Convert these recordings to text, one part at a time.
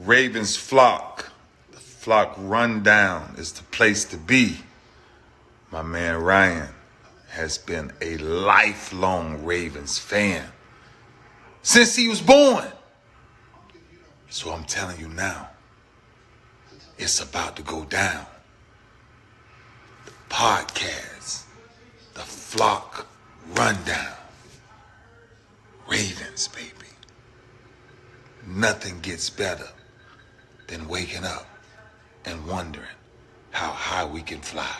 Ravens flock. The flock rundown is the place to be. My man Ryan has been a lifelong Ravens fan since he was born. So I'm telling you now, it's about to go down. The podcast, the flock rundown. Ravens, baby. Nothing gets better than waking up and wondering how high we can fly.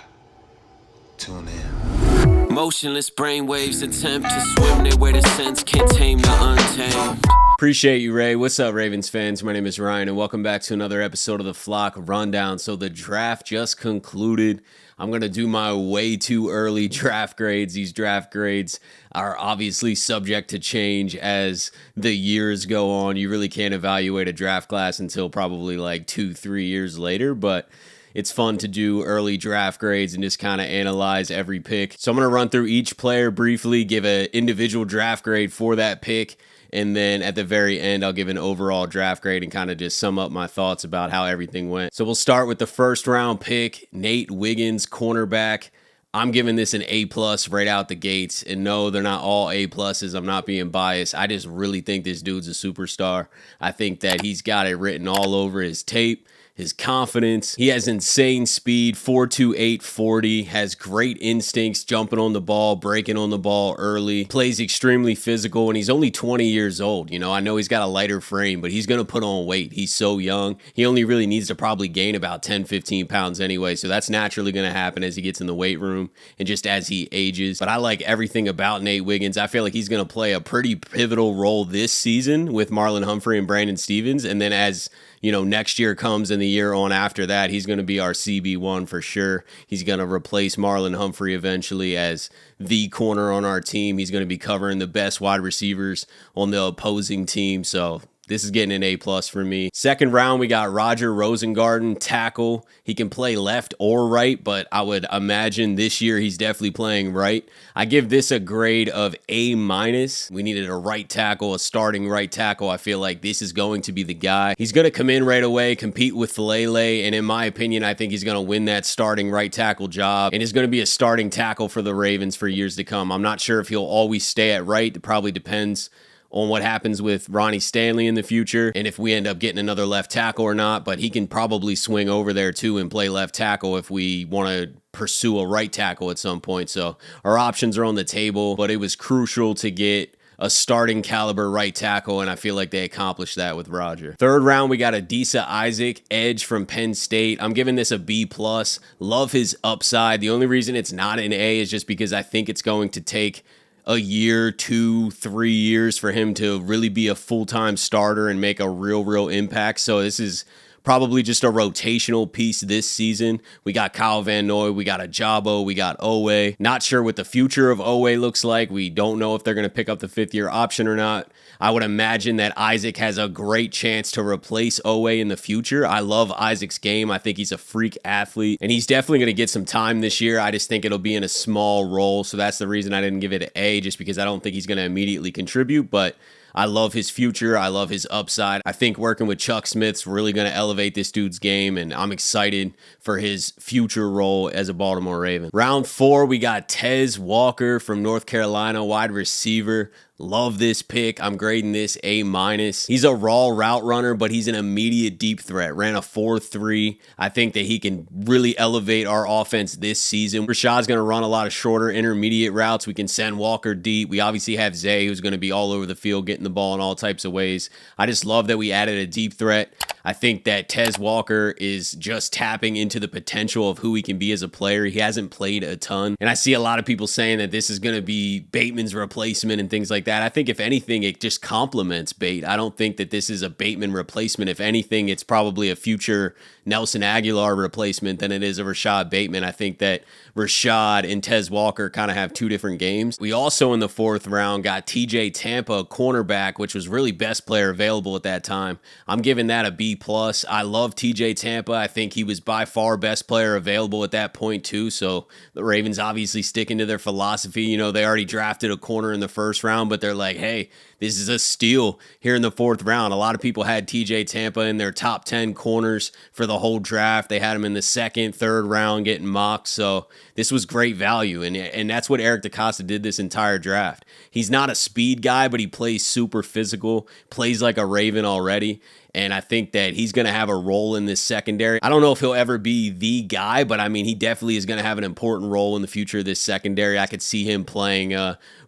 Tune in. Motionless brainwaves attempt to swim their way to sense, can't tame the untamed. Appreciate you, Ray. What's up, Ravens fans? My name is Ryan, and welcome back to another episode of the Flock Rundown. So the draft just concluded. I'm going to do my way too early draft grades. These draft grades are obviously subject to change as the years go on. You really can't evaluate a draft class until probably like 2-3 years later, but it's fun to do early draft grades and just kind of analyze every pick. So I'm going to run through each player briefly, give an individual draft grade for that pick, and then at the very end, I'll give an overall draft grade and kind of just sum up my thoughts about how everything went. So we'll start with the first round pick, Nate Wiggins, cornerback. I'm giving this an A+ right out the gates. And no, they're not all A+. I'm not being biased. I just really think this dude's a superstar. I think that he's got it written all over his tape. His confidence, he has insane speed, 4.28 40, has great instincts, jumping on the ball, breaking on the ball early, plays extremely physical, and he's only 20 years old. You know, I know he's got a lighter frame, but he's going to put on weight. He's so young. He only really needs to probably gain about 10, 15 pounds anyway, so that's naturally going to happen as he gets in the weight room and just as he ages. But I like everything about Nate Wiggins. I feel like he's going to play a pretty pivotal role this season with Marlon Humphrey and Brandon Stevens, and then as next year comes and the year on after that, he's going to be our CB1 for sure. He's going to replace Marlon Humphrey eventually as the corner on our team. He's going to be covering the best wide receivers on the opposing team. So this is getting an A+ for me. Second round, we got Rosengarten, tackle. He can play left or right, but I would imagine this year he's definitely playing right. I give this a grade of A-. We needed a right tackle, a starting right tackle. I feel like this is going to be the guy. He's going to come in right away, compete with Lele, and in my opinion, I think he's going to win that starting right tackle job, and is going to be a starting tackle for the Ravens for years to come. I'm not sure if he'll always stay at right. It probably depends on what happens with Ronnie Stanley in the future and if we end up getting another left tackle or not, but he can probably swing over there too and play left tackle if we want to pursue a right tackle at some point. So our options are on the table, but it was crucial to get a starting caliber right tackle, and I feel like they accomplished that with Roger. Third round, we got Adisa Isaac, edge from Penn State. I'm giving this a B+. Love his upside. The only reason it's not an A is just because I think it's going to take a year, 2-3 years for him to really be a full-time starter and make a real impact. So this is probably just a rotational piece this season. We got Kyle Van Noy, we got Ajabo, we got Owe. Not sure what the future of Owe looks like. We don't know if they're going to pick up the fifth-year option or not. I would imagine that Isaac has a great chance to replace Owe in the future. I love Isaac's game. I think he's a freak athlete, and he's definitely going to get some time this year. I just think it'll be in a small role, so that's the reason I didn't give it an A, just because I don't think he's going to immediately contribute, but I love his future. I love his upside. I think working with Chuck Smith's really going to elevate this dude's game, and I'm excited for his future role as a Baltimore Raven. Round 4, we got Tez Walker from North Carolina, wide receiver. Love this pick. I'm grading this A-. He's a raw route runner, but he's an immediate deep threat. Ran a 4.3. I think that he can really elevate our offense this season. Rashad's going to run a lot of shorter intermediate routes. We can send Walker deep. We obviously have Zay, who's going to be all over the field, getting the ball in all types of ways. I just love that we added a deep threat. I think that Tez Walker is just tapping into the potential of who he can be as a player. He hasn't played a ton, and I see a lot of people saying that this is going to be Bateman's replacement and things like that. I think if anything, it just complements Bate. I don't think that this is a Bateman replacement. If anything, it's probably a future Nelson Aguilar replacement than it is a Rashad Bateman. I think that Rashad and Tez Walker kind of have two different games. We also in the 4th round got TJ Tampa, cornerback, which was really best player available at that time. I'm giving that a B+. I love TJ Tampa. I think he was by far best player available at that point too. So the Ravens obviously sticking to their philosophy. You know, they already drafted a corner in the 1st round, but they're like, hey, this is a steal here in the 4th round. A lot of people had TJ Tampa in their top 10 corners for the whole draft. They had him in the 2nd, 3rd round getting mocked. So this was great value. And that's what Eric DeCosta did this entire draft. He's not a speed guy, but he plays super physical, plays like a Raven already. And I think that he's going to have a role in this secondary. I don't know if he'll ever be the guy, but I mean, he definitely is going to have an important role in the future of this secondary. I could see him playing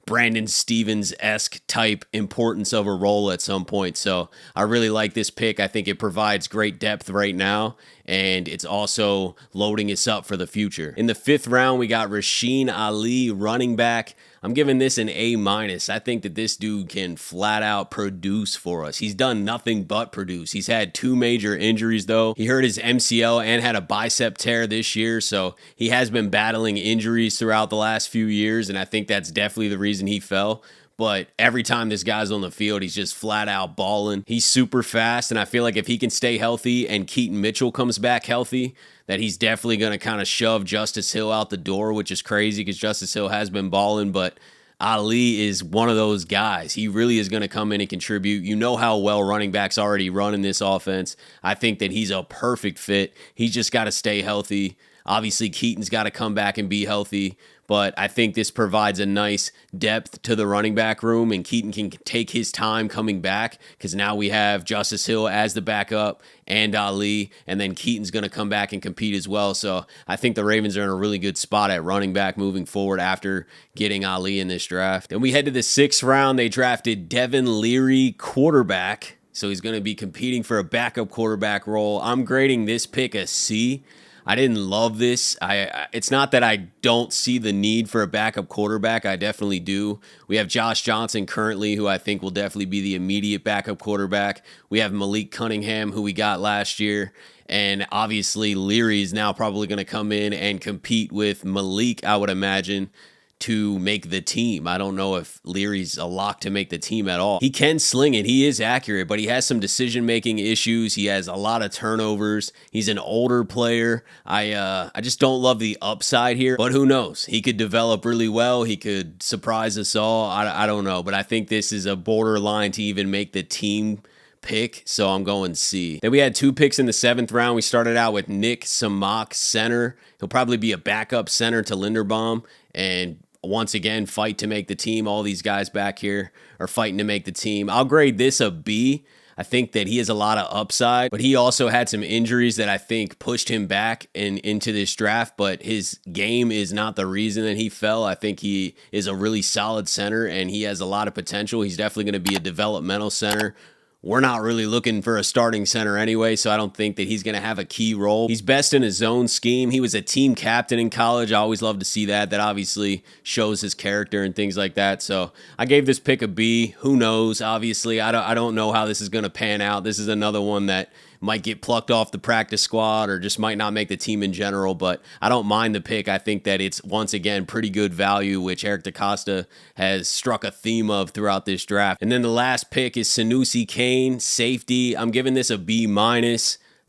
Brandon Stevens-esque type importance of a role at some point. So I really like this pick. I think it provides great depth right now, and it's also loading us up for the future. In the 5th round, we got Rasheen Ali, running back. I'm giving this an A-. I think that this dude can flat out produce for us. He's done nothing but produce. He's had 2 major injuries, though. He hurt his MCL and had a bicep tear this year, so he has been battling injuries throughout the last few years, and I think that's definitely the reason he fell. But every time this guy's on the field, he's just flat out balling. He's super fast, and I feel like if he can stay healthy and Keaton Mitchell comes back healthy, that he's definitely going to kind of shove Justice Hill out the door, which is crazy because Justice Hill has been balling, but Ali is one of those guys. He really is going to come in and contribute. You know how well running backs already run in this offense. I think that he's a perfect fit. He's just got to stay healthy. Obviously, Keaton's got to come back and be healthy, but I think this provides a nice depth to the running back room, and Keaton can take his time coming back because now we have Justice Hill as the backup and Ali, and then Keaton's going to come back and compete as well. So I think the Ravens are in a really good spot at running back moving forward after getting Ali in this draft. Then we head to the 6th round. They drafted Devin Leary, quarterback. So he's going to be competing for a backup quarterback role. I'm grading this pick a C. I didn't love this. It's not that I don't see the need for a backup quarterback. I definitely do. We have Josh Johnson currently, who I think will definitely be the immediate backup quarterback. We have Malik Cunningham, who we got last year. And obviously, Leary is now probably going to come in and compete with Malik, I would imagine, to make the team. I don't know if Leary's a lock to make the team at all. He can sling it. He is accurate, but he has some decision-making issues. He has a lot of turnovers. He's an older player. I just don't love the upside here, but who knows? He could develop really well. He could surprise us all. I don't know, but I think this is a borderline to even make the team pick, so I'm going C. Then we had 2 picks in the 7th round. We started out with Nick Samac, center. He'll probably be a backup center to Linderbaum, and once again, fight to make the team. All these guys back here are fighting to make the team. I'll grade this a B. I think that he has a lot of upside, but he also had some injuries that I think pushed him back into this draft, but his game is not the reason that he fell. I think he is a really solid center, and he has a lot of potential. He's definitely going to be a developmental center. We're not really looking for a starting center anyway, so I don't think that he's going to have a key role. He's best in his zone scheme. He was a team captain in college. I always love to see that. That obviously shows his character and things like that. So I gave this pick a B. Who knows? Obviously, I don't know how this is going to pan out. This is another one that might get plucked off the practice squad or just might not make the team in general, but I don't mind the pick. I think that it's, once again, pretty good value, which Eric DeCosta has struck a theme of throughout this draft. And then the last pick is Sanoussi Kane, safety. I'm giving this a B-.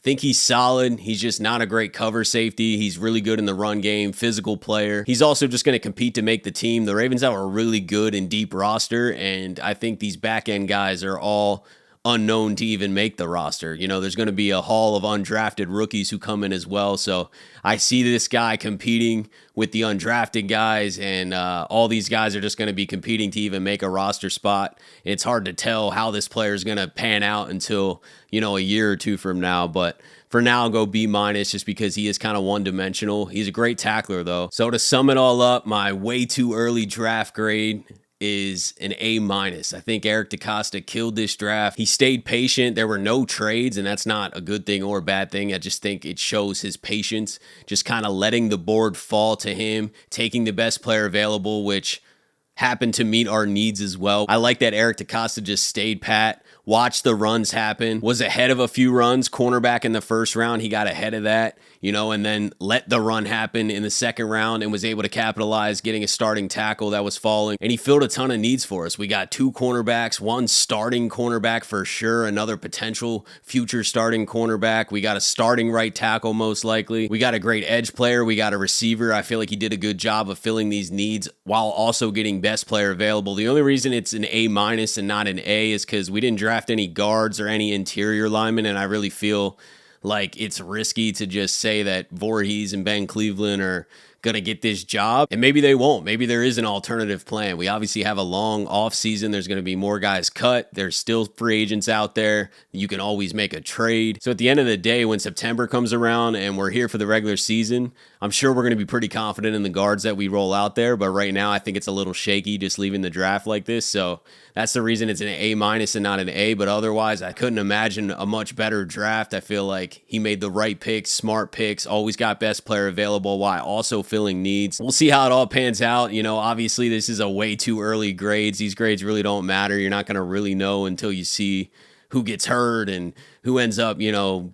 Think he's solid. He's just not a great cover safety. He's really good in the run game, physical player. He's also just going to compete to make the team. The Ravens have a really good and deep roster, and I think these back-end guys are all unknown to even make the roster. You know, there's going to be a haul of undrafted rookies who come in as well. So I see this guy competing with the undrafted guys, and all these guys are just going to be competing to even make a roster spot. It's hard to tell how this player is going to pan out until, you know, a year or two from now. But for now, I'll go B- just because he is kind of one-dimensional. He's a great tackler, though. So to sum it all up, my way too early draft grade is an A-. I think Eric DeCosta killed this draft. He stayed patient. There were no trades, and that's not a good thing or a bad thing. I just think it shows his patience, just kind of letting the board fall to him, taking the best player available, which happened to meet our needs as well. I like that Eric DeCosta just stayed pat, watched the runs happen, was ahead of a few runs. Cornerback in the first round, he got ahead of that, and then let the run happen in the second round and was able to capitalize, getting a starting tackle that was falling. And he filled a ton of needs for us. We got 2 cornerbacks, one starting cornerback for sure, another potential future starting cornerback. We got a starting right tackle most likely. We got a great edge player. We got a receiver. I feel like he did a good job of filling these needs while also getting best player available. The only reason it's an A- and not an A is because we didn't draft any guards or any interior linemen, and I really feel like it's risky to just say that Voorhees and Ben Cleveland are going to get this job, and maybe they won't. Maybe there is an alternative plan. We obviously have a long off season. There's going to be more guys cut. There's still free agents out there. You can always make a trade. So at the end of the day, when September comes around and we're here for the regular season, I'm sure we're going to be pretty confident in the guards that we roll out there. But right now, I think it's a little shaky just leaving the draft like this. So that's the reason it's an A- and not an A. But otherwise, I couldn't imagine a much better draft. I feel like he made the right picks, smart picks, always got best player available while also filling needs. We'll see how it all pans out. Obviously, this is a way too early grades. These grades really don't matter. You're not going to really know until you see who gets hurt and who ends up,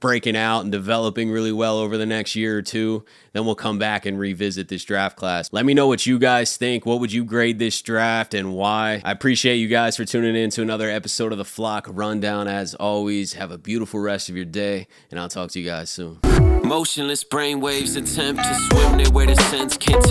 breaking out and developing really well over the next year or two. Then we'll come back and revisit this draft class. Let me know what you guys think. What would you grade this draft and why? I appreciate you guys for tuning in to another episode of the Flock Rundown. As always, have a beautiful rest of your day, and I'll talk to you guys soon. Motionless brainwaves attempt to swim there where the sense can't